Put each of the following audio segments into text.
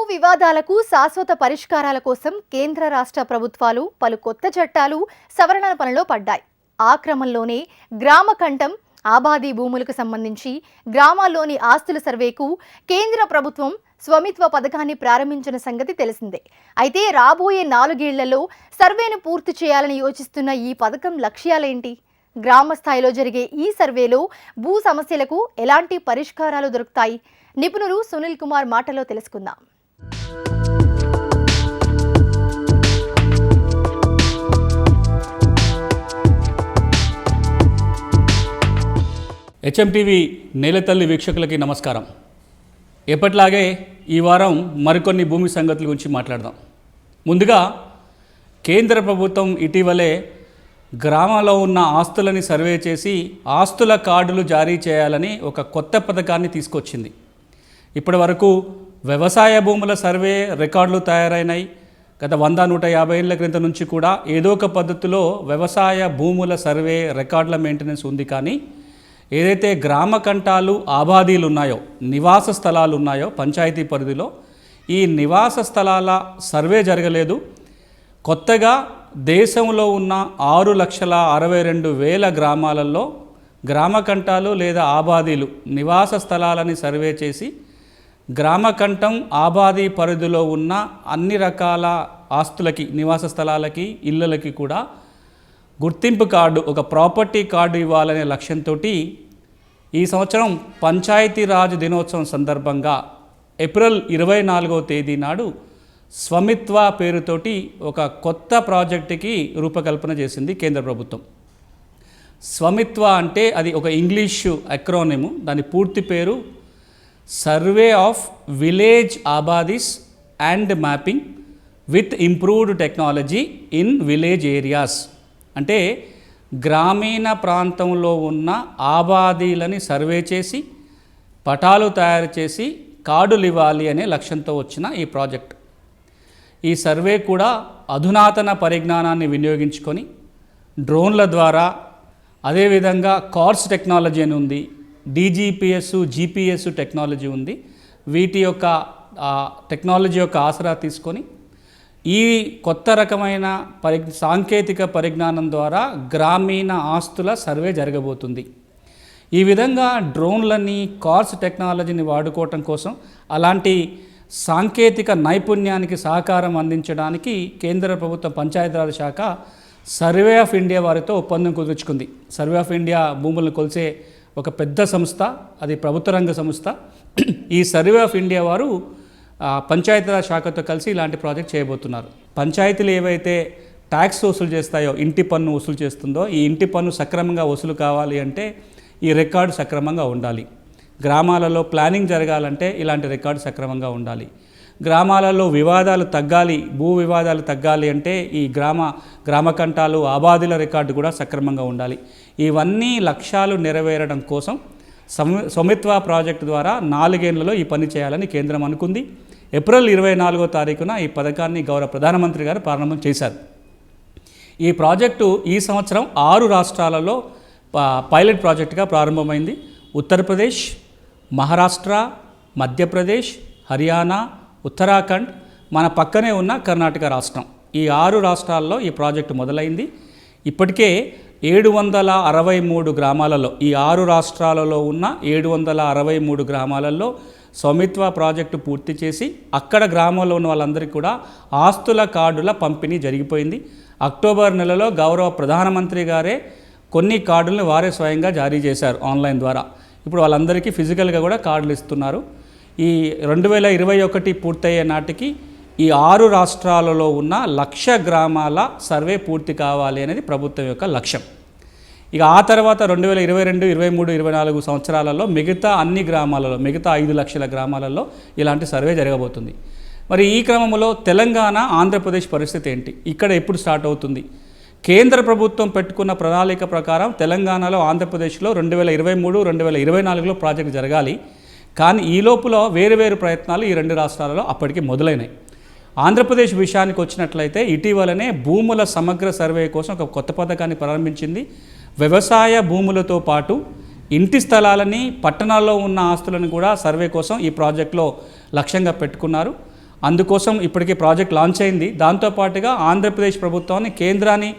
వివాదాలకు శాశ్వత పరిష్కారాల కోసం కేంద్ర రాష్ట్ర ప్రభుత్వాలు పలు కొత్త చట్టాలు సవరణల పనిలో పడ్డాయి. ఆ క్రమంలోనే గ్రామ కంఠం ఆబాది భూములకు సంబంధించి గ్రామాల్లోని ఆస్తుల సర్వేకు కేంద్ర ప్రభుత్వం స్వామిత్వ పథకాన్ని ప్రారంభించిన సంగతి తెలిసిందే. అయితే రాబోయే 4 ఏళ్లలో సర్వేను పూర్తి చేయాలని యోచిస్తున్న ఈ పథకం లక్ష్యాలేంటి? గ్రామ స్థాయిలో జరిగే ఈ సర్వేలో భూ సమస్యలకు ఎలాంటి పరిష్కారాలు దొరుకుతాయి? నిపుణులు సునీల్ కుమార్ మాటలో తెలుసుకుందాం. హెచ్ఎంటీవీ నేలతల్లి వీక్షకులకి నమస్కారం. ఎప్పట్లాగే ఈ వారం మరికొన్ని భూమి సంగతుల గురించి మాట్లాడదాం. ముందుగా కేంద్ర ప్రభుత్వం ఇటీవలే గ్రామాల్లో ఉన్న ఆస్తులని సర్వే చేసి ఆస్తుల కార్డులు జారీ చేయాలని ఒక కొత్త పథకాన్ని తీసుకొచ్చింది. ఇప్పటి వరకు వ్యవసాయ భూముల సర్వే రికార్డులు తయారైనాయి. గత 100-150 ఏళ్ల క్రితం నుంచి కూడా ఏదో ఒక పద్ధతిలో వ్యవసాయ భూముల సర్వే రికార్డుల మెయింటెనెన్స్ ఉంది. కానీ ఏదైతే గ్రామ కంఠాలు ఆబాదీలు ఉన్నాయో, నివాస స్థలాలు ఉన్నాయో పంచాయతీ పరిధిలో, ఈ నివాస స్థలాల సర్వే జరగలేదు. కొత్తగా దేశంలో ఉన్న 6,62,000 గ్రామాలలో గ్రామ కంఠాలు లేదా ఆబాదీలు నివాస స్థలాలని సర్వే చేసి గ్రామ కంఠం ఆబాదీ పరిధిలో ఉన్న అన్ని రకాల ఆస్తులకి, నివాస స్థలాలకి, ఇళ్ళకి కూడా గుర్తింపు కార్డు, ఒక ప్రాపర్టీ కార్డు ఇవ్వాలనే లక్ష్యంతో ఈ సంవత్సరం పంచాయతీరాజ్ దినోత్సవం సందర్భంగా ఏప్రిల్ 24వ తేదీ నాడు స్వామిత్వ పేరుతోటి ఒక కొత్త ప్రాజెక్టుకి రూపకల్పన చేసింది కేంద్ర ప్రభుత్వం. స్వామిత్వ అంటే అది ఒక ఇంగ్లీషు అక్రోనిము. దాని పూర్తి పేరు survey of village abadis and mapping with improved technology in village areas. అంటే గ్రామీణ ప్రాంతంలో ఉన్న ఆబాదీలని సర్వే చేసి పటాలు తయారు చేసి కార్డులు ఇవ్వాలి అనే లక్ష్యంతో వచ్చిన ఈ ప్రాజెక్ట్. ఈ సర్వే కూడా అధునాతన పరిజ్ఞానాన్ని వినియోగించుకొని డ్రోన్ల ద్వారా, అదేవిధంగా కార్స్ టెక్నాలజీ అని ఉంది, డీజీపీఎస్, జీపీఎస్ టెక్నాలజీ ఉంది. వీటి యొక్క టెక్నాలజీ యొక్క ఆసరా తీసుకొని ఈ కొత్త రకమైన సాంకేతిక పరిజ్ఞానం ద్వారా గ్రామీణ ఆస్తుల సర్వే జరగబోతుంది. ఈ విధంగా డ్రోన్లని, కార్స్ టెక్నాలజీని వాడుకోవటం కోసం, అలాంటి సాంకేతిక నైపుణ్యానికి సహకారం అందించడానికి కేంద్ర ప్రభుత్వ పంచాయతీరాజ్ శాఖ సర్వే ఆఫ్ ఇండియా వారితో ఒప్పందం కుదుర్చుకుంది. సర్వే ఆఫ్ ఇండియా భూములను కొలిసే ఒక పెద్ద సంస్థ, అది ప్రభుత్వ రంగ సంస్థ. ఈ సర్వే ఆఫ్ ఇండియా వారు పంచాయతీరాజ్ శాఖతో కలిసి ఇలాంటి ప్రాజెక్ట్ చేయబోతున్నారు. పంచాయతీలు ఏవైతే ట్యాక్స్ వసూలు చేస్తాయో, ఇంటి పన్ను వసూలు చేస్తుందో, ఈ ఇంటి పన్ను సక్రమంగా వసూలు కావాలి అంటే ఈ రికార్డు సక్రమంగా ఉండాలి. గ్రామాలలో ప్లానింగ్ జరగాలంటే ఇలాంటి రికార్డు సక్రమంగా ఉండాలి. గ్రామాలలో వివాదాలు తగ్గాలి, భూ వివాదాలు తగ్గాలి అంటే ఈ గ్రామ కంఠాలు ఆబాదీల రికార్డు కూడా సక్రమంగా ఉండాలి. ఇవన్నీ లక్ష్యాలు నెరవేరడం కోసం స్వామిత్వ ప్రాజెక్టు ద్వారా 4 ఏళ్లలో ఈ పని చేయాలని కేంద్రం అనుకుంది. ఏప్రిల్ 24వ తారీఖున ఈ పథకాన్ని గౌరవ ప్రధానమంత్రి గారు ప్రారంభం చేశారు. ఈ ప్రాజెక్టు ఈ సంవత్సరం 6 రాష్ట్రాలలో పైలట్ ప్రాజెక్టుగా ప్రారంభమైంది. ఉత్తరప్రదేశ్, మహారాష్ట్ర, మధ్యప్రదేశ్, హర్యానా, ఉత్తరాఖండ్, మన పక్కనే ఉన్న కర్ణాటక రాష్ట్రం. ఈ 6 రాష్ట్రాల్లో ఈ ప్రాజెక్టు మొదలైంది. ఇప్పటికే 763 గ్రామాలలో, ఈ 6 రాష్ట్రాలలో ఉన్న 763 గ్రామాలలో స్వామిత్వ ప్రాజెక్టు పూర్తి చేసి అక్కడ గ్రామంలో ఉన్న వాళ్ళందరికీ కూడా ఆస్తుల కార్డుల పంపిణీ జరిగిపోయింది. అక్టోబర్ నెలలో గౌరవ ప్రధానమంత్రి గారే కొన్ని కార్డులను వారే స్వయంగా జారీ చేశారు ఆన్లైన్ ద్వారా. ఇప్పుడు వాళ్ళందరికీ ఫిజికల్గా కూడా కార్డులు ఇస్తున్నారు. ఈ 2021 పూర్తయ్యే నాటికి ఈ 6 రాష్ట్రాలలో ఉన్న 1,00,000 గ్రామాల సర్వే పూర్తి కావాలి అనేది ప్రభుత్వం యొక్క లక్ష్యం. ఇక ఆ తర్వాత 2022, 23, 24 సంవత్సరాలలో మిగతా అన్ని గ్రామాలలో, మిగతా 5 లక్షల గ్రామాలలో ఇలాంటి సర్వే జరగబోతుంది. మరి ఈ క్రమంలో తెలంగాణ, ఆంధ్రప్రదేశ్ పరిస్థితి ఏంటి? ఇక్కడ ఎప్పుడు స్టార్ట్ అవుతుంది? కేంద్ర ప్రభుత్వం పెట్టుకున్న ప్రణాళిక ప్రకారం తెలంగాణలో, ఆంధ్రప్రదేశ్లో 2023, 2024లో ప్రాజెక్టు జరగాలి. కానీ ఈ లోపల వేరు ప్రయత్నాలు ఈ 2 రాష్ట్రాలలో అప్పటికి మొదలైనాయి. ఆంధ్రప్రదేశ్ విషయానికి వచ్చినట్లయితే ఇటీవలనే భూముల సమగ్ర సర్వే కోసం ఒక కొత్త పథకాన్ని ప్రారంభించింది. వ్యవసాయ భూములతో పాటు ఇంటి స్థలాలని, పట్టణాల్లో ఉన్న ఆస్తులను కూడా సర్వే కోసం ఈ ప్రాజెక్టులో లక్ష్యంగా పెట్టుకున్నారు. అందుకోసం ఇప్పటికే ప్రాజెక్ట్ లాంచ్ అయింది. దాంతోపాటుగా ఆంధ్రప్రదేశ్ ప్రభుత్వాన్ని కేంద్రాన్ని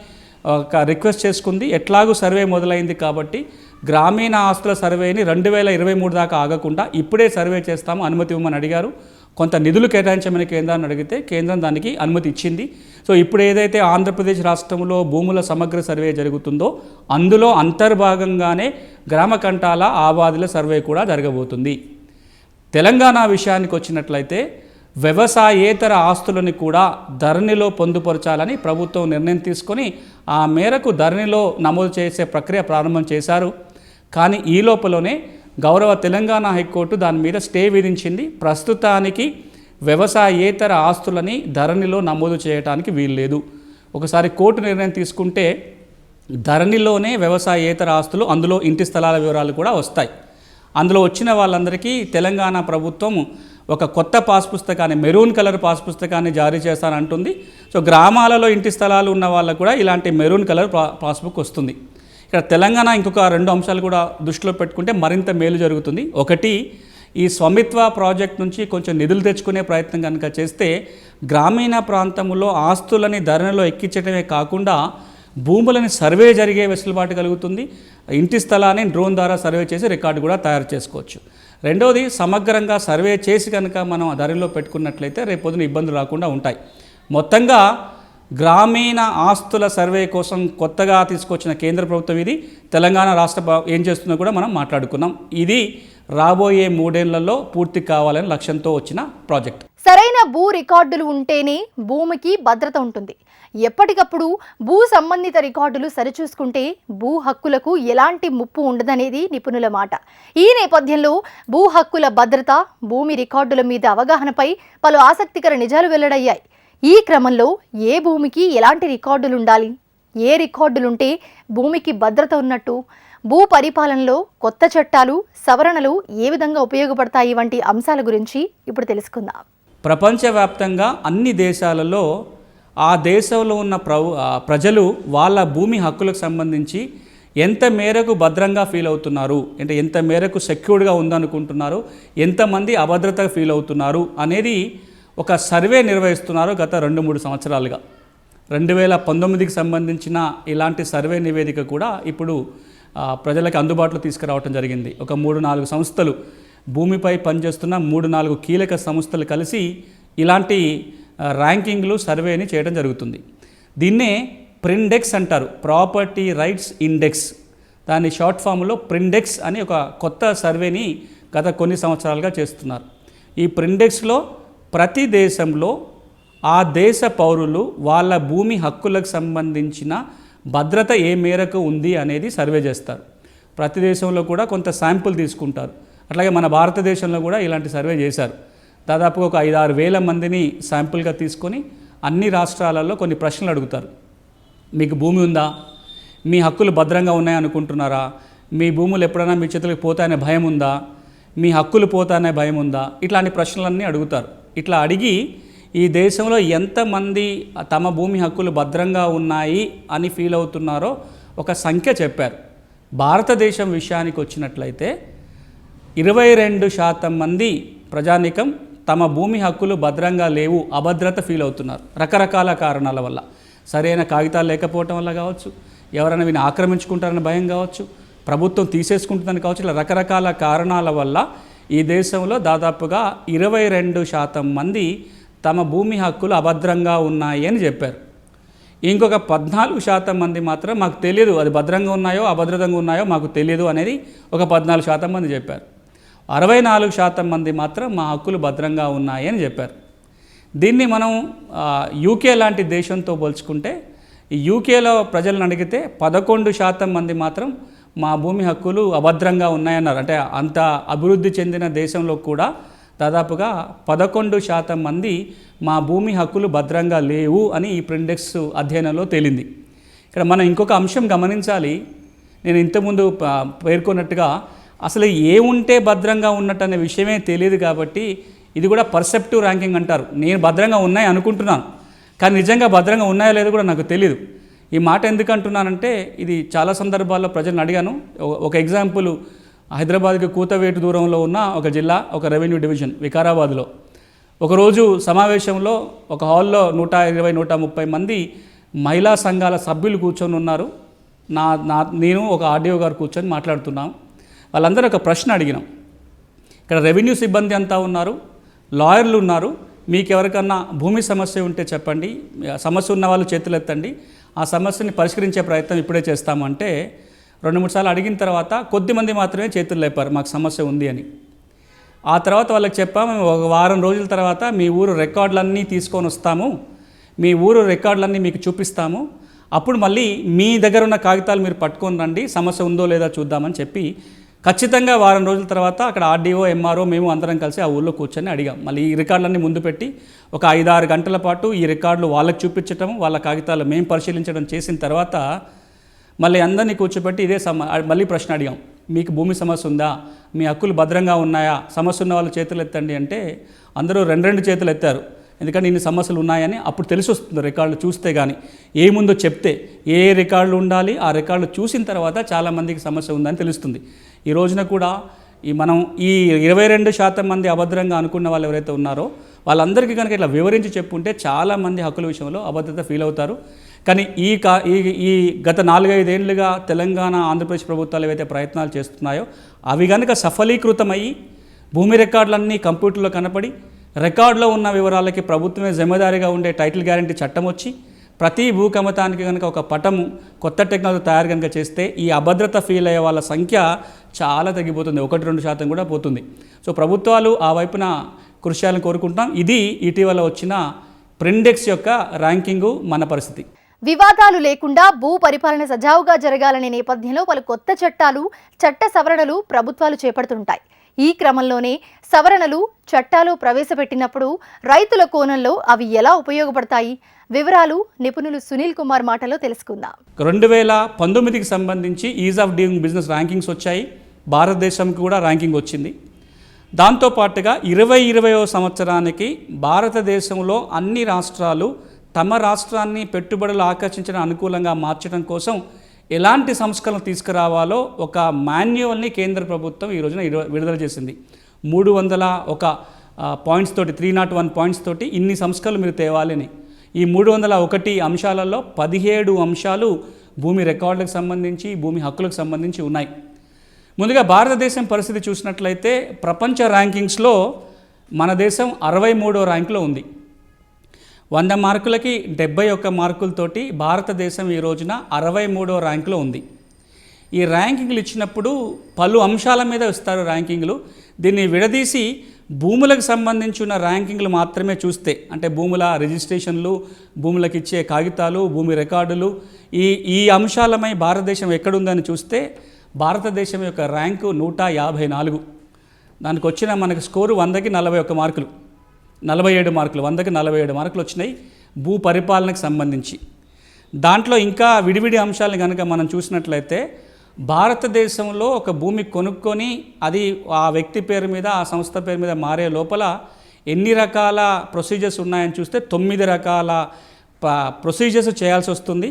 ఒక రిక్వెస్ట్ చేసుకుంది. ఎట్లాగూ సర్వే మొదలైంది కాబట్టి గ్రామీణ ఆస్తుల సర్వేని 2023 దాకా ఆగకుండా ఇప్పుడే సర్వే చేస్తాము, అనుమతి ఇవ్వమని అడిగారు. కొంత నిధులు కేటాయించమని కేంద్రాన్ని అడిగితే కేంద్రం దానికి అనుమతి ఇచ్చింది. సో ఇప్పుడు ఏదైతే ఆంధ్రప్రదేశ్ రాష్ట్రంలో భూముల సమగ్ర సర్వే జరుగుతుందో అందులో అంతర్భాగంగానే గ్రామ కంటాల ఆబాదుల సర్వే కూడా జరగబోతుంది. తెలంగాణ విషయానికి వచ్చినట్లయితే వ్యవసాయేతర ఆస్తులను కూడా ధరణిలో పొందుపరచాలని ప్రభుత్వం నిర్ణయం తీసుకొని ఆ మేరకు ధరణిలో నమోదు చేసే ప్రక్రియ ప్రారంభం చేశారు. కానీ ఈ లోపలనే గౌరవ తెలంగాణ హైకోర్టు దాని మీద స్టే విధించింది. ప్రస్తుతానికి వ్యవసాయేతర ఆస్తులని ధరణిలో నమోదు చేయడానికి వీల్లేదు. ఒకసారి కోర్టు నిర్ణయం తీసుకుంటే ధరణిలోనే వ్యవసాయేతర ఆస్తులు, అందులో ఇంటి స్థలాల వివరాలు కూడా వస్తాయి. అందులో వచ్చిన వాళ్ళందరికీ తెలంగాణ ప్రభుత్వం ఒక కొత్త పాస్ పుస్తకాన్ని, మెరూన్ కలర్ పాస్ పుస్తకాన్ని జారీ చేస్తానంటుంది. సో గ్రామాలలో ఇంటి స్థలాలు ఉన్న వాళ్ళకు కూడా ఇలాంటి మెరూన్ కలర్ పాస్బుక్ వస్తుంది. ఇక్కడ తెలంగాణ ఇంకొక 2 అంశాలు కూడా దృష్టిలో పెట్టుకుంటే మరింత మేలు జరుగుతుంది. ఒకటి, ఈ స్వామిత్వ ప్రాజెక్ట్ నుంచి కొంచెం నిధులు తెచ్చుకునే ప్రయత్నం కనుక చేస్తే గ్రామీణ ప్రాంతంలో ఆస్తులని ధరణిలో ఎక్కించడమే కాకుండా భూములని సర్వే జరిగే వెసులుబాటు కలుగుతుంది. ఇంటి స్థలాన్ని డ్రోన్ ద్వారా సర్వే చేసి రికార్డు కూడా తయారు చేసుకోవచ్చు. రెండవది, సమగ్రంగా సర్వే చేసి కనుక మనం ధరణిలో పెట్టుకున్నట్లయితే రేపొద్దున ఇబ్బందులు రాకుండా ఉంటాయి. మొత్తంగా గ్రామీణ ఆస్తుల సర్వే కోసం కొత్తగా తీసుకొచ్చిన కేంద్ర ప్రభుత్వం ఇది. తెలంగాణ రాష్ట్ర ఏం చేస్తుందో కూడా మనం మాట్లాడుకున్నాం. ఇది రాబోయే 3 ఏళ్లలో పూర్తి కావాలని లక్ష్యంతో వచ్చిన ప్రాజెక్ట్. సరైన భూ రికార్డులు ఉంటేనే భూమికి భద్రత ఉంటుంది. ఎప్పటికప్పుడు భూ సంబంధిత రికార్డులు సరిచూసుకుంటే భూ హక్కులకు ఎలాంటి ముప్పు ఉండదనేది నిపుణుల మాట. ఈ నేపథ్యంలో భూ హక్కుల భద్రత, భూమి రికార్డుల మీద అవగాహనపై పలు ఆసక్తికర నిజాలు వెల్లడయ్యాయి. ఈ క్రమంలో ఏ భూమికి ఎలాంటి రికార్డులు ఉండాలి, ఏ రికార్డులుంటే భూమికి భద్రత ఉన్నట్టు, భూ పరిపాలనలో కొత్త చట్టాలు, సవరణలు ఏ విధంగా ఉపయోగపడతాయి వంటి అంశాల గురించి ఇప్పుడు తెలుసుకుందాం. ప్రపంచవ్యాప్తంగా అన్ని దేశాలలో ఆ దేశంలో ఉన్న ప్రజలు వాళ్ళ భూమి హక్కులకు సంబంధించి ఎంత మేరకు భద్రంగా ఫీల్ అవుతున్నారు, అంటే ఎంత మేరకు సెక్యూర్డ్గా ఉందనుకుంటున్నారు, ఎంతమంది అభద్రతగా ఫీల్ అవుతున్నారు అనేది ఒక సర్వే నిర్వహిస్తున్నారు గత 2-3 సంవత్సరాలుగా. 2019కి సంబంధించిన ఇలాంటి సర్వే నివేదిక కూడా ఇప్పుడు ప్రజలకు అందుబాటులో తీసుకురావడం జరిగింది. ఒక 3-4 సంస్థలు, భూమిపై పనిచేస్తున్న 3-4 కీలక సంస్థలు కలిసి ఇలాంటి ర్యాంకింగ్లు, సర్వేని చేయడం జరుగుతుంది. దీన్నే ప్రిండెక్స్ అంటారు, ప్రాపర్టీ రైట్స్ ఇండెక్స్. దాని షార్ట్ ఫామ్లో ప్రిండెక్స్ అని ఒక కొత్త సర్వేని గత కొన్ని సంవత్సరాలుగా చేస్తున్నారు. ఈ ప్రిండెక్స్లో ప్రతి దేశంలో ఆ దేశ పౌరులు వాళ్ళ భూమి హక్కులకు సంబంధించిన భద్రత ఏ మేరకు ఉంది అనేది సర్వే చేస్తారు. ప్రతి దేశంలో కూడా కొంత శాంపుల్ తీసుకుంటారు. అట్లాగే మన భారతదేశంలో కూడా ఇలాంటి సర్వే చేశారు. దాదాపుగా ఒక 5-6 వేల మందిని శాంపుల్గా తీసుకొని అన్ని రాష్ట్రాలలో కొన్ని ప్రశ్నలు అడుగుతారు. మీకు భూమి ఉందా, మీ హక్కులు భద్రంగా ఉన్నాయనుకుంటున్నారా, మీ భూములు ఎప్పుడైనా మీ చేతులకు పోతాయనే భయం ఉందా, మీ హక్కులు పోతాయనే భయం ఉందా, ఇట్లాంటి ప్రశ్నలన్నీ అడుగుతారు. ఇట్లా అడిగి ఈ దేశంలో ఎంతమంది తమ భూమి హక్కులు భద్రంగా ఉన్నాయి అని ఫీల్ అవుతున్నారో ఒక సంఖ్య చెప్పారు. భారతదేశం విషయానికి వచ్చినట్లయితే 22% మంది ప్రజానీకం తమ భూమి హక్కులు భద్రంగా లేవు, అభద్రత ఫీల్ అవుతున్నారు. రకరకాల కారణాల వల్ల, సరైన కాగితాలు లేకపోవటం వల్ల కావచ్చు, ఎవరైనా వీని ఆక్రమించుకుంటారని భయం కావచ్చు, ప్రభుత్వం తీసేసుకుంటుందని కావచ్చు, ఇలా రకరకాల కారణాల వల్ల ఈ దేశంలో దాదాపుగా 22% మంది తమ భూమి హక్కులు అభద్రంగా ఉన్నాయి అని చెప్పారు. ఇంకొక 14% మంది మాత్రం మాకు తెలియదు, అది భద్రంగా ఉన్నాయో అభద్రంగా ఉన్నాయో మాకు తెలియదు అనేది ఒక 14% మంది చెప్పారు. 64% మంది మాత్రం మా హక్కులు భద్రంగా ఉన్నాయి అని చెప్పారు. దీన్ని మనం యూకే లాంటి దేశంతో పోల్చుకుంటే, ఈ యూకేలో ప్రజలను అడిగితే 11% మంది మాత్రం మా భూమి హక్కులు అభద్రంగా ఉన్నాయన్నారు. అంటే అంత అభివృద్ధి చెందిన దేశంలో కూడా దాదాపుగా 11% మంది మా భూమి హక్కులు భద్రంగా లేవు అని ఈ ప్రిండెక్స్ అధ్యయనంలో తేలింది. ఇక్కడ మనం ఇంకొక అంశం గమనించాలి. నేను ఇంతకుముందు పేర్కొన్నట్టుగా అసలు ఏముంటే భద్రంగా ఉన్నట్టు అనే విషయమే తెలియదు కాబట్టి ఇది కూడా పర్సెప్టివ్ ర్యాంకింగ్ అంటారు. నేను భద్రంగా ఉన్నాయి అనుకుంటున్నాను, కానీ నిజంగా భద్రంగా ఉన్నాయో లేదో కూడా నాకు తెలియదు. ఈ మాట ఎందుకు అంటున్నానంటే, ఇది చాలా సందర్భాల్లో ప్రజలను అడిగాను. ఒక ఎగ్జాంపుల్, హైదరాబాద్కి కూతవేటు దూరంలో ఉన్న ఒక జిల్లా, ఒక రెవెన్యూ డివిజన్ వికారాబాద్లో ఒకరోజు సమావేశంలో ఒక హాల్లో 120-130 మంది మహిళా సంఘాల సభ్యులు కూర్చొని ఉన్నారు. నేను ఒక ఆర్డీఓ గారు కూర్చొని మాట్లాడుతున్నాం. వాళ్ళందరూ ఒక ప్రశ్న అడిగినాం. ఇక్కడ రెవెన్యూ సిబ్బంది అంతా ఉన్నారు, లాయర్లు ఉన్నారు, మీకు ఎవరికన్నా భూమి సమస్య ఉంటే చెప్పండి, సమస్య ఉన్న వాళ్ళు చేతులు ఎత్తండి, ఆ సమస్యని పరిష్కరించే ప్రయత్నం ఇప్పుడే చేస్తామంటే 2-3 సార్లు అడిగిన తర్వాత కొద్దిమంది మాత్రమే చేతులు లేపారు మాకు సమస్య ఉంది అని. ఆ తర్వాత వాళ్ళకి చెప్పాము, ఒక వారం రోజుల తర్వాత మీ ఊరు రికార్డులన్నీ తీసుకొని వస్తాము, మీ ఊరు రికార్డులన్నీ మీకు చూపిస్తాము, అప్పుడు మళ్ళీ మీ దగ్గర ఉన్న కాగితాలు మీరు పట్టుకొని రండి, సమస్య ఉందో లేదో చూద్దామని చెప్పి ఖచ్చితంగా వారం రోజుల తర్వాత అక్కడ ఆర్డీఓ, ఎంఆర్ఓ మేము అందరం కలిసి ఆ ఊళ్ళో కూర్చొని అడిగాం. మళ్ళీ ఈ రికార్డులన్నీ ముందు పెట్టి ఒక 5-6 గంటల పాటు ఈ రికార్డులు వాళ్ళకి చూపించటం, వాళ్ళ కాగితాలు మేము పరిశీలించడం చేసిన తర్వాత మళ్ళీ అందరినీ కూర్చోబెట్టి మళ్ళీ ప్రశ్న అడిగాం, మీకు భూమి సమస్య ఉందా, మీ హక్కులు భద్రంగా ఉన్నాయా, సమస్య ఉన్న వాళ్ళు చేతులు ఎత్తండి అంటే అందరూ 2 చేతులు ఎత్తారు. ఎందుకంటే ఇన్ని సమస్యలు ఉన్నాయని అప్పుడు తెలిసి వస్తుంది రికార్డులు చూస్తే కానీ. ఏముందో చెప్తే ఏ రికార్డులు ఉండాలి, ఆ రికార్డులు చూసిన తర్వాత చాలామందికి సమస్య ఉందని తెలుస్తుంది. ఈ రోజున కూడా మనం ఈ 22% మంది అభద్రంగా అనుకున్న వాళ్ళు ఎవరైతే ఉన్నారో వాళ్ళందరికీ కనుక ఇట్లా వివరించి చెప్పుంటే చాలామంది హక్కుల విషయంలో అభద్రత ఫీల్ అవుతారు. కానీ ఈ గత 4-5 ఏళ్ళుగా తెలంగాణ, ఆంధ్రప్రదేశ్ ప్రభుత్వాలు ఏవైతే ప్రయత్నాలు చేస్తున్నాయో అవి కనుక సఫలీకృతమయ్యి భూమి రికార్డులన్నీ కంప్యూటర్లో కనపడి రికార్డులో ఉన్న వివరాలకి ప్రభుత్వమే జమేదారిగా ఉండే టైటిల్ గ్యారంటీ చట్టం వచ్చి ప్రతి భూకమతానికి కనుక ఒక పటము కొత్త టెక్నాలజీ తయారు కనుక చేస్తే ఈ అభద్రత ఫీల్ అయ్యే వాళ్ళ సంఖ్య చాలా తగ్గిపోతుంది, 1-2% కూడా పోతుంది. సో ప్రభుత్వాలు ఆ వైపున కృషి చేయాలని కోరుకుంటున్నాం. ఇది ఇటీవల వచ్చిన ప్రిండెక్స్ యొక్క ర్యాంకింగు మన పరిస్థితి. వివాదాలు లేకుండా భూ పరిపాలన సజావుగా జరగాలనే నేపథ్యంలో పలు కొత్త చట్టాలు, చట్ట సవరణలు ప్రభుత్వాలు చేపడుతుంటాయి. ఈ క్రమంలోనే సవరణలు, చట్టాలు ప్రవేశపెట్టినప్పుడు రైతుల కోణంలో అవి ఎలా ఉపయోగపడతాయి? వివరాలు నిపుణులు సునీల్ కుమార్ మాటలో తెలుసుకుందాం. 2019కి సంబంధించి is of doing business rankings వచ్చాయి. భారతదేశంకి కూడా ర్యాంకింగ్ వచ్చింది. దాంతోపాటుగా 2020వ సంవత్సరానికి భారతదేశంలో అన్ని రాష్ట్రాలు తమ రాష్ట్రాన్ని పెట్టుబడులు ఆకర్షించడం అనుకూలంగా మార్చడం కోసం ఎలాంటి సంస్కరణలు తీసుకురావాలో ఒక మాన్యువల్ని కేంద్ర ప్రభుత్వం ఈ రోజున విడుదల చేసింది. 301 పాయింట్స్ తోటి, 301 పాయింట్స్ తోటి ఇన్ని సంస్కరణలు మీరు తేవాలని. ఈ 301 అంశాలలో 17 అంశాలు భూమి రికార్డులకు సంబంధించి, భూమి హక్కులకు సంబంధించి ఉన్నాయి. ముందుగా భారతదేశం పరిస్థితి చూసినట్లయితే ప్రపంచ ర్యాంకింగ్స్లో మన దేశం 63వ ర్యాంకులో ఉంది. 100 మార్కులకి 71 మార్కులతోటి భారతదేశం ఈ రోజున 63వ ర్యాంకులో ఉంది. ఈ ర్యాంకింగ్లు ఇచ్చినప్పుడు పలు అంశాల మీద ఇస్తారు ర్యాంకింగ్లు. దీన్ని విడదీసి భూములకు సంబంధించిన ర్యాంకింగ్లు మాత్రమే చూస్తే, అంటే భూముల రిజిస్ట్రేషన్లు, భూములకు ఇచ్చే కాగితాలు, భూమి రికార్డులు, ఈ అంశాలపై భారతదేశం ఎక్కడుందని చూస్తే భారతదేశం యొక్క ర్యాంకు 154. దానికి వచ్చిన మనకు స్కోరు 100కి 41 మార్కులు, 47 మార్కులు, 100కి 47 మార్కులు వచ్చినాయి భూ పరిపాలనకు సంబంధించి. దాంట్లో ఇంకా విడివిడి అంశాలను కనుక మనం చూసినట్లయితే భారతదేశంలో ఒక భూమి కొనుక్కొని అది ఆ వ్యక్తి పేరు మీద, ఆ సంస్థ పేరు మీద మారే లోపల ఎన్ని రకాల ప్రొసీజర్స్ ఉన్నాయని చూస్తే 9 రకాల ప్రొసీజర్స్ చేయాల్సి వస్తుంది.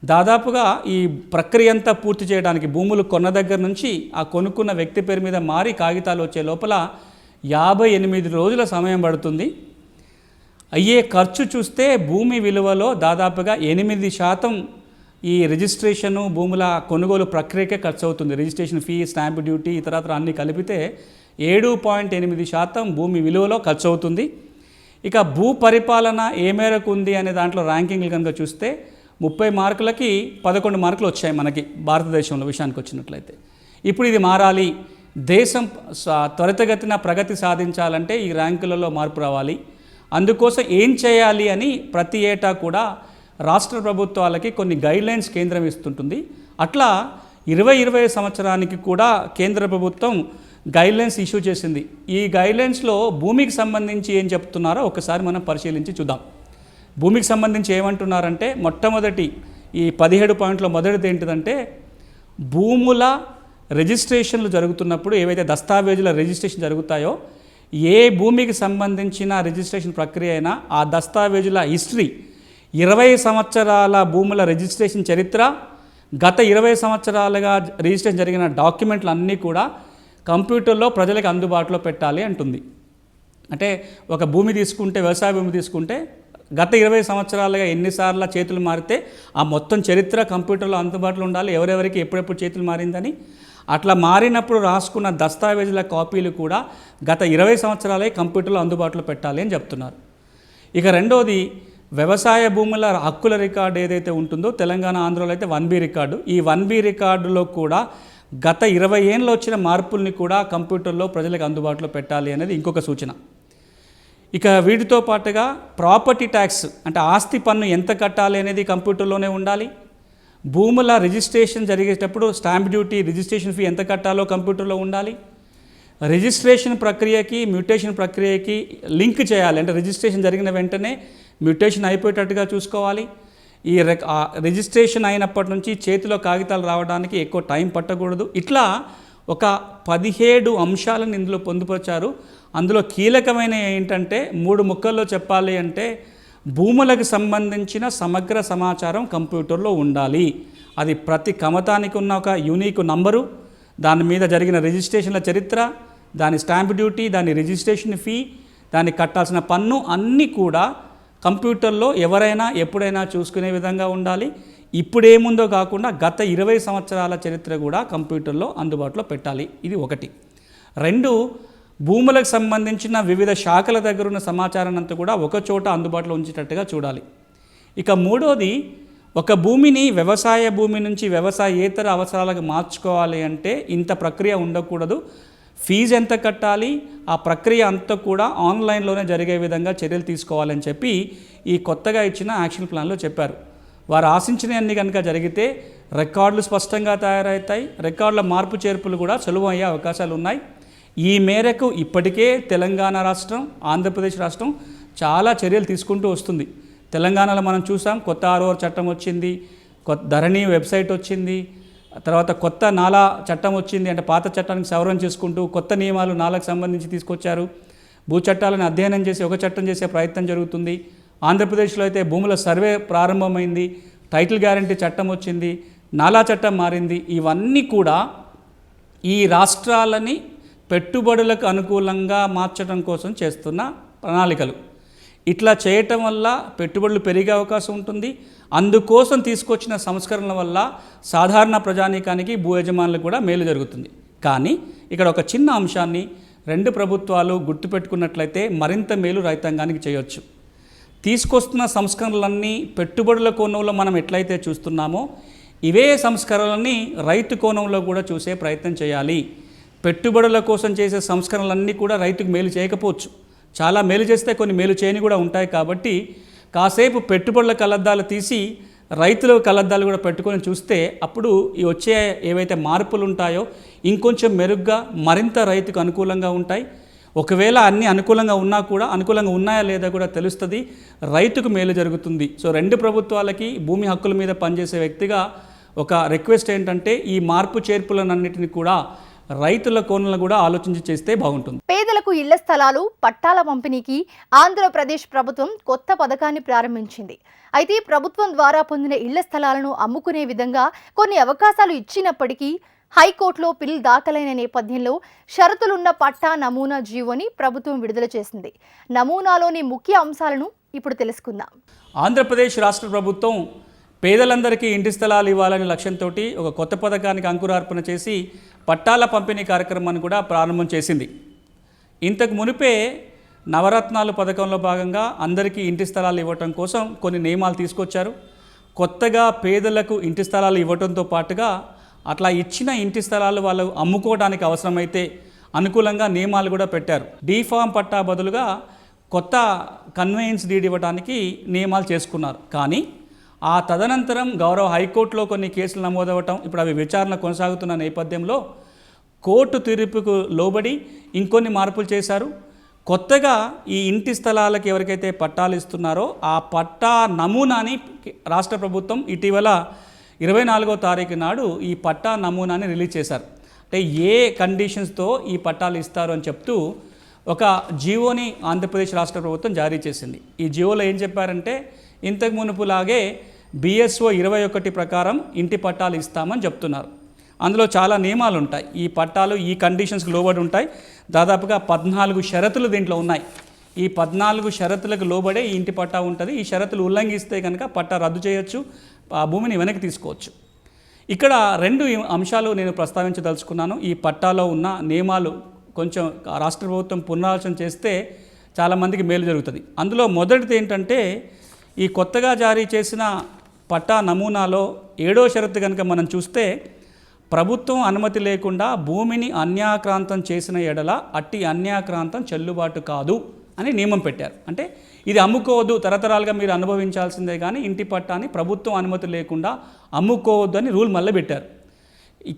దాదాపుగా ఈ ప్రక్రియ అంతా పూర్తి చేయడానికి భూములు కొన్న దగ్గర నుంచి ఆ కొనుక్కున్న వ్యక్తి పేరు మీద మారి కాగితాలు వచ్చే లోపల 58 రోజుల సమయం పడుతుంది. అయ్యే ఖర్చు చూస్తే భూమి విలువలో దాదాపుగా 8% ఈ రిజిస్ట్రేషను, భూముల కొనుగోలు ప్రక్రియకే ఖర్చు అవుతుంది. రిజిస్ట్రేషన్ ఫీ, స్టాంప్ డ్యూటీ, ఇతరత్ర అన్నీ కలిపితే 7.8% భూమి విలువలో ఖర్చు అవుతుంది. ఇక భూ పరిపాలన ఏ మేరకు ఉంది అనే దాంట్లో ర్యాంకింగ్లు కనుక చూస్తే 30 మార్కులకి 11 మార్కులు వచ్చాయి మనకి భారతదేశంలో విషయానికి వచ్చినట్లయితే. ఇప్పుడు ఇది మారాలి, దేశం త్వరితగతిన ప్రగతి సాధించాలంటే ఈ ర్యాంకులలో మార్పు రావాలి. అందుకోసం ఏం చేయాలి అని ప్రతి ఏటా కూడా రాష్ట్ర ప్రభుత్వాలకి కొన్ని గైడ్లైన్స్ కేంద్రం ఇస్తుంటుంది. అట్లా 2020 సంవత్సరానికి కూడా కేంద్ర ప్రభుత్వం గైడ్లైన్స్ ఇష్యూ చేసింది. ఈ గైడ్లైన్స్లో భూమికి సంబంధించి ఏం చెప్తున్నారో ఒకసారి మనం పరిశీలించి చూద్దాం. భూమికి సంబంధించి ఏమంటున్నారంటే మొట్టమొదటి ఈ 17 పాయింట్లో మొదటిది ఏంటిదంటే భూముల రిజిస్ట్రేషన్లు జరుగుతున్నప్పుడు ఏవైతే దస్తావేజుల రిజిస్ట్రేషన్ జరుగుతాయో ఏ భూమికి సంబంధించిన రిజిస్ట్రేషన్ ప్రక్రియ అయినా ఆ దస్తావేజుల హిస్టరీ 20 సంవత్సరాల భూముల రిజిస్ట్రేషన్ చరిత్ర, గత 20 సంవత్సరాలుగా రిజిస్ట్రేషన్ జరిగిన డాక్యుమెంట్లు అన్నీ కూడా కంప్యూటర్లో ప్రజలకు అందుబాటులో పెట్టాలి అంటుంది. అంటే ఒక భూమి తీసుకుంటే, వ్యవసాయ భూమి తీసుకుంటే గత 20 సంవత్సరాలుగా ఎన్నిసార్లు చేతులు మారితే ఆ మొత్తం చరిత్ర కంప్యూటర్లో అందుబాటులో ఉండాలి, ఎవరెవరికి ఎప్పుడెప్పుడు చేతులు మారిందని. అట్లా మారినప్పుడు రాసుకున్న దస్తావేజుల కాపీలు కూడా గత 20 సంవత్సరాలే కంప్యూటర్లో అందుబాటులో పెట్టాలి అని చెప్తున్నారు. ఇక రెండోది, వ్యవసాయ భూముల హక్కుల రికార్డు ఏదైతే ఉంటుందో తెలంగాణ, ఆంధ్రలో అయితే 1B రికార్డు, ఈ 1B రికార్డులో కూడా గత 20 ఏళ్ళలో వచ్చిన మార్పుల్ని కూడా కంప్యూటర్లో ప్రజలకు అందుబాటులో పెట్టాలి అనేది ఇంకొక సూచన. ఇక వీటితో పాటుగా ప్రాపర్టీ ట్యాక్స్ అంటే ఆస్తి పన్ను ఎంత కట్టాలి అనేది కంప్యూటర్లోనే ఉండాలి. భూముల రిజిస్ట్రేషన్ జరిగేటప్పుడు స్టాంప్ డ్యూటీ, రిజిస్ట్రేషన్ ఫీ ఎంత కట్టాలో కంప్యూటర్లో ఉండాలి. రిజిస్ట్రేషన్ ప్రక్రియకి మ్యూటేషన్ ప్రక్రియకి లింక్ చేయాలి, అంటే రిజిస్ట్రేషన్ జరిగిన వెంటనే మ్యూటేషన్ అయిపోయేటట్టుగా చూసుకోవాలి. ఈ రిజిస్ట్రేషన్ అయినప్పటి నుంచి చేతిలో కాగితాలు రావడానికి ఎక్కువ టైం పట్టకూడదు. ఇట్లా ఒక 17 అంశాలను ఇందులో పొందుపరిచారు. అందులో కీలకమైన ఏంటంటే 3 ముక్కల్లో చెప్పాలి అంటే భూములకు సంబంధించిన సమగ్ర సమాచారం కంప్యూటర్లో ఉండాలి. అది ప్రతి కమతానికి ఉన్న ఒక యూనిక్ నంబరు, దాని మీద జరిగిన రిజిస్ట్రేషన్ల చరిత్ర, దాని స్టాంప్ డ్యూటీ, దాని రిజిస్ట్రేషన్ ఫీ, దానికి కట్టాల్సిన పన్ను అన్నీ కూడా కంప్యూటర్లో ఎవరైనా ఎప్పుడైనా చూసుకునే విధంగా ఉండాలి. ఇప్పుడేముందో కాకుండా గత 20 సంవత్సరాల చరిత్ర కూడా కంప్యూటర్లో అందుబాటులో పెట్టాలి. ఇది ఒకటి. 2, భూములకు సంబంధించిన వివిధ శాఖల దగ్గర ఉన్న సమాచారాన్ని అంతా కూడా ఒక చోట అందుబాటులో ఉంచేటట్టుగా చూడాలి. ఇక 3వది, ఒక భూమిని వ్యవసాయ భూమి నుంచి వ్యవసాయేతర అవసరాలకు మార్చుకోవాలి అంటే ఇంత ప్రక్రియ ఉండకూడదు, ఫీజు ఎంత కట్టాలి, ఆ ప్రక్రియ అంతా కూడా ఆన్లైన్లోనే జరిగే విధంగా చర్యలు తీసుకోవాలని చెప్పి ఈ కొత్తగా ఇచ్చిన యాక్షన్ ప్లాన్లో చెప్పారు. వారు ఆశించినవన్నీ కనుక జరిగితే రికార్డులు స్పష్టంగా తయారవుతాయి, రికార్డుల మార్పు చేర్పులు కూడా సులభం అయ్యే అవకాశాలు ఉన్నాయి. ఈ మేరకు ఇప్పటికే తెలంగాణ రాష్ట్రం, ఆంధ్రప్రదేశ్ రాష్ట్రం చాలా చర్యలు తీసుకుంటూ వస్తుంది. తెలంగాణలో మనం చూసాం, కొత్త ROR చట్టం వచ్చింది, కొత్త ధరణి వెబ్సైట్ వచ్చింది, తర్వాత కొత్త నాలా చట్టం వచ్చింది. అంటే పాత చట్టానికి సవరణ చేసుకుంటూ కొత్త నియమాలు నాలకు సంబంధించి తీసుకొచ్చారు. భూ చట్టాలను అధ్యయనం చేసి ఒక చట్టం చేసే ప్రయత్నం జరుగుతుంది. ఆంధ్రప్రదేశ్లో అయితే భూముల సర్వే ప్రారంభమైంది, టైటిల్ గ్యారంటీ చట్టం వచ్చింది, నాలా చట్టం మారింది. ఇవన్నీ కూడా ఈ రాష్ట్రాలని పెట్టుబడులకు అనుకూలంగా మార్చడం కోసం చేస్తున్న ప్రణాళికలు. ఇట్లా చేయటం వల్ల పెట్టుబడులు పెరిగే అవకాశం ఉంటుంది. అందుకోసం తీసుకొచ్చిన సంస్కరణల వల్ల సాధారణ ప్రజానీకానికి, భూ యజమానులకు కూడా మేలు జరుగుతుంది. కానీ ఇక్కడ ఒక చిన్న అంశాన్ని 2 ప్రభుత్వాలు గుర్తుపెట్టుకున్నట్లయితే మరింత మేలు రైతాంగానికి చేయొచ్చు. తీసుకొస్తున్న సంస్కరణలన్నీ పెట్టుబడుల కోణంలో మనం ఎట్లయితే చూస్తున్నామో ఇవే సంస్కరణలన్నీ రైతు కోణంలో కూడా చూసే ప్రయత్నం చేయాలి. పెట్టుబడుల కోసం చేసే సంస్కరణలన్నీ కూడా రైతుకు మేలు చేయకపోవచ్చు, చాలా మేలు చేస్తే కొన్ని మేలు చేయని కూడా ఉంటాయి. కాబట్టి కాసేపు పెట్టుబడుల కలద్దాలు తీసి రైతుల కలద్దాలు కూడా పెట్టుకొని చూస్తే అప్పుడు ఈ వచ్చే ఏవైతే మార్పులు ఉంటాయో ఇంకొంచెం మెరుగ్గా మరింత రైతుకు అనుకూలంగా ఉంటాయి. ఒకవేళ అన్నీ అనుకూలంగా ఉన్నా కూడా అనుకూలంగా ఉన్నాయా లేదా కూడా తెలుస్తుంది, రైతుకు మేలు జరుగుతుంది. సో 2 ప్రభుత్వాలకి భూమి హక్కుల మీద పనిచేసే వ్యక్తిగా ఒక రిక్వెస్ట్ ఏంటంటే ఈ మార్పు చేర్పులన్నింటినీ కూడా రైతుల కోణంలో కూడా ఆలోచించి చేస్తే బాగుంటుంది. పేదలకు ఇళ్ల స్థలాలు, పట్టాల పంపిణీకి ఆంధ్రప్రదేశ్ ప్రభుత్వం కొత్త పథకాన్ని ప్రారంభించింది. అయితే ప్రభుత్వం ద్వారా పొందిన ఇళ్ల స్థలాలను అమ్ముకునే విధంగా కొన్ని అవకాశాలు ఇచ్చినప్పటికీ హైకోర్టులో పిల్ దాఖలైన నేపథ్యంలో షరతులున్న పట్టా నమూనా జీవోని ప్రభుత్వం విడుదల చేసింది. నమూనాలోని ముఖ్య అంశాలను ఇప్పుడు తెలుసుకుందాం. ఆంధ్రప్రదేశ్ రాష్ట్ర ప్రభుత్వం పేదలందరికీ ఇంటి స్థలాలు ఇవ్వాలనే లక్ష్యంతో ఒక కొత్త పథకానికి అంకురార్పణ చేసి పట్టాల పంపిణీ కార్యక్రమాన్ని కూడా ప్రారంభం చేసింది. ఇంతకు మునిపే నవరత్నాలు పథకంలో భాగంగా అందరికీ ఇంటి స్థలాలు ఇవ్వటం కోసం కొన్ని నియమాలు తీసుకొచ్చారు. కొత్తగా పేదలకు ఇంటి స్థలాలు ఇవ్వడంతో పాటుగా అట్లా ఇచ్చిన ఇంటి స్థలాలు వాళ్ళు అమ్ముకోవడానికి అవసరమైతే అనుకూలంగా నియమాలు కూడా పెట్టారు. డీఫామ్ పట్టా బదులుగా కొత్త కన్వేయన్స్ డీడ్ ఇవ్వడానికి నియమాలు చేసుకున్నారు. కానీ ఆ తదనంతరం గౌరవ హైకోర్టులో కొన్ని కేసులు నమోదవటం, ఇప్పుడు అవి విచారణ కొనసాగుతున్న నేపథ్యంలో కోర్టు తీర్పుకు లోబడి ఇంకొన్ని మార్పులు చేశారు. కొత్తగా ఈ ఇంటి స్థలాలకు ఎవరికైతే పట్టాలు ఇస్తున్నారో ఆ పట్టా నమూనాని రాష్ట్ర ప్రభుత్వం ఇటీవల 24వ తారీఖు నాడు ఈ పట్టా నమూనాని రిలీజ్ చేశారు. అంటే ఏ కండిషన్స్తో ఈ పట్టాలు ఇస్తారు అని చెప్తూ ఒక జియోని ఆంధ్రప్రదేశ్ రాష్ట్ర ప్రభుత్వం జారీ చేసింది. ఈ జియోలో ఏం చెప్పారంటే ఇంతకు మునుపులాగే BSO 21 ప్రకారం ఇంటి పట్టాలు ఇస్తామని చెప్తున్నారు. అందులో చాలా నియమాలు ఉంటాయి. ఈ పట్టాలు ఈ కండిషన్స్కి లోబడి ఉంటాయి. దాదాపుగా 14 షరతులు దీంట్లో ఉన్నాయి. ఈ 14 షరతులకు లోబడే ఈ ఇంటి పట్టా ఉంటుంది. ఈ షరతులు ఉల్లంఘిస్తే కనుక పట్టా రద్దు చేయొచ్చు, ఆ భూమిని వెనక్కి తీసుకోవచ్చు. ఇక్కడ 2 అంశాలు నేను ప్రస్తావించదలుచుకున్నాను. ఈ పట్టాలో ఉన్న నియమాలు కొంచెం రాష్ట్ర ప్రభుత్వం పునరాలోచన చేస్తే చాలామందికి మేలు జరుగుతుంది. అందులో మొదటిది ఏంటంటే, ఈ కొత్తగా జారీ చేసిన పట్టా నమూనాలో 7వ షరతు కనుక మనం చూస్తే, ప్రభుత్వం అనుమతి లేకుండా భూమిని అన్యాక్రాంతం చేసిన ఎడల అట్టి అన్యాక్రాంతం చెల్లుబాటు కాదు అని నియమం పెట్టారు. అంటే ఇది అమ్ముకోవద్దు, తరతరాలుగా మీరు అనుభవించాల్సిందే, కానీ ఇంటి పట్టాని ప్రభుత్వం అనుమతి లేకుండా అమ్ముకోవద్దు అని రూల్ మళ్ళీ పెట్టారు.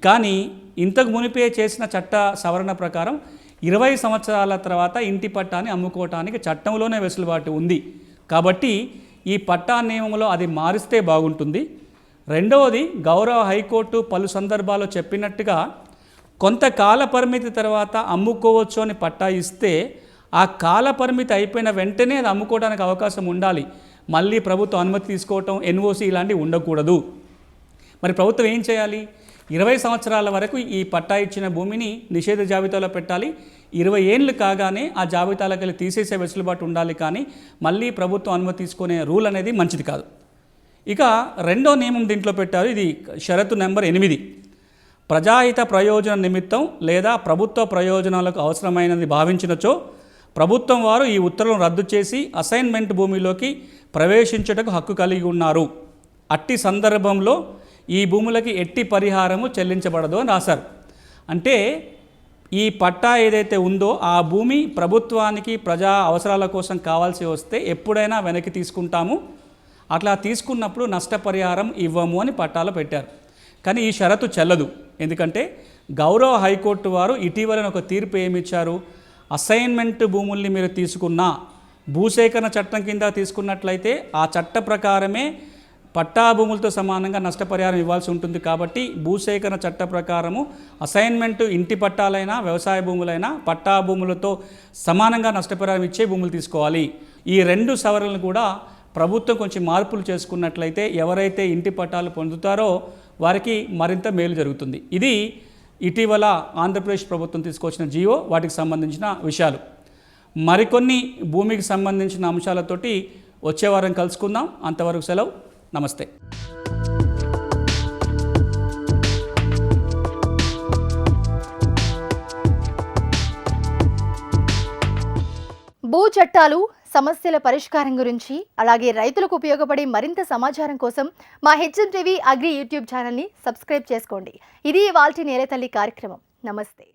కానీ ఇంతకు మునిపే చేసిన చట్ట సవరణ ప్రకారం 20 సంవత్సరాల తర్వాత ఇంటి పట్టాని అమ్ముకోవటానికి చట్టంలోనే వెసులుబాటు ఉంది. కాబట్టి ఈ పట్టా నియమంలో అది మారిస్తే బాగుంటుంది. రెండవది, గౌరవ హైకోర్టు పలు సందర్భాల్లో చెప్పినట్టుగా కొంత కాల పరిమితి తర్వాత అమ్ముకోవచ్చు అని పట్టా ఇస్తే ఆ కాల పరిమితి అయిపోయిన వెంటనే అది అమ్ముకోవడానికి అవకాశం ఉండాలి. మళ్ళీ ప్రభుత్వం అనుమతి తీసుకోవటం, ఎన్ఓసి ఇలాంటివి ఉండకూడదు. మరి ప్రభుత్వం ఏం చేయాలి? 20 సంవత్సరాల వరకు ఈ పట్టా ఇచ్చిన భూమిని నిషేధ జాబితాలో పెట్టాలి. 20 ఏళ్ళు కాగానే ఆ జాబితాలోకి వెళ్ళి తీసేసే వెసులుబాటు ఉండాలి. కానీ మళ్ళీ ప్రభుత్వం అనుమతి తీసుకునే రూల్ అనేది మంచిది కాదు. ఇక రెండో నియమం దీంట్లో పెట్టారు. ఇది షరతు నెంబర్ 8. ప్రజాహిత ప్రయోజన నిమిత్తం లేదా ప్రభుత్వ ప్రయోజనాలకు అవసరమైనది భావించినచో ప్రభుత్వం వారు ఈ ఉత్తర్వులను రద్దు చేసి అసైన్మెంట్ భూమిలోకి ప్రవేశించుటకు హక్కు కలిగి ఉన్నారు. అట్టి సందర్భంలో ఈ భూములకి ఎట్టి పరిహారము చెల్లించబడదు అని రాశారు. అంటే ఈ పట్టా ఏదైతే ఉందో ఆ భూమి ప్రభుత్వానికి ప్రజా అవసరాల కోసం కావాల్సి వస్తే ఎప్పుడైనా వెనక్కి తీసుకుంటాము, అట్లా తీసుకున్నప్పుడు నష్టపరిహారం ఇవ్వము అని పట్టాలో పెట్టారు. కానీ ఈ షరతు చెల్లదు. ఎందుకంటే గౌరవ హైకోర్టు వారు ఇటీవల ఒక తీర్పు ఏమిచ్చారు? అసైన్మెంట్ భూముల్ని మీరు తీసుకున్నా, భూసేకరణ చట్టం కింద తీసుకున్నట్లయితే ఆ చట్ట ప్రకారమే పట్టా భూములతో సమానంగా నష్టపరిహారం ఇవ్వాల్సి ఉంటుంది. కాబట్టి భూసేకరణ చట్ట ప్రకారము అసైన్మెంట్ ఇంటి పట్టాలైనా వ్యవసాయ భూములైనా పట్టా భూములతో సమానంగా నష్టపరిహారం ఇచ్చే భూములు తీసుకోవాలి. ఈ 2 సవరణలు కూడా ప్రభుత్వం కొంచెం మార్పులు చేసుకున్నట్లయితే ఎవరైతే ఇంటి పట్టాలు పొందుతారో వారికి మరింత మేలు జరుగుతుంది. ఇది ఇటీవల ఆంధ్రప్రదేశ్ ప్రభుత్వం తీసుకొచ్చిన జియో, వాటికి సంబంధించిన విషయాలు. మరికొన్ని భూమికి సంబంధించిన అంశాలతోటి వచ్చే వారం కలుసుకుందాం. అంతవరకు సెలవు. నమస్తే. భూ చట్టాలు, సమస్యల పరిష్కారం గురించి, అలాగే రైతులకు ఉపయోగపడే మరింత సమాచారం కోసం మా హెచ్ఎం టీవీ అగ్రి యూట్యూబ్ ఛానల్ని సబ్స్క్రైబ్ చేసుకోండి. ఇది ఇవాల్టి నేలతల్లి కార్యక్రమం. నమస్తే.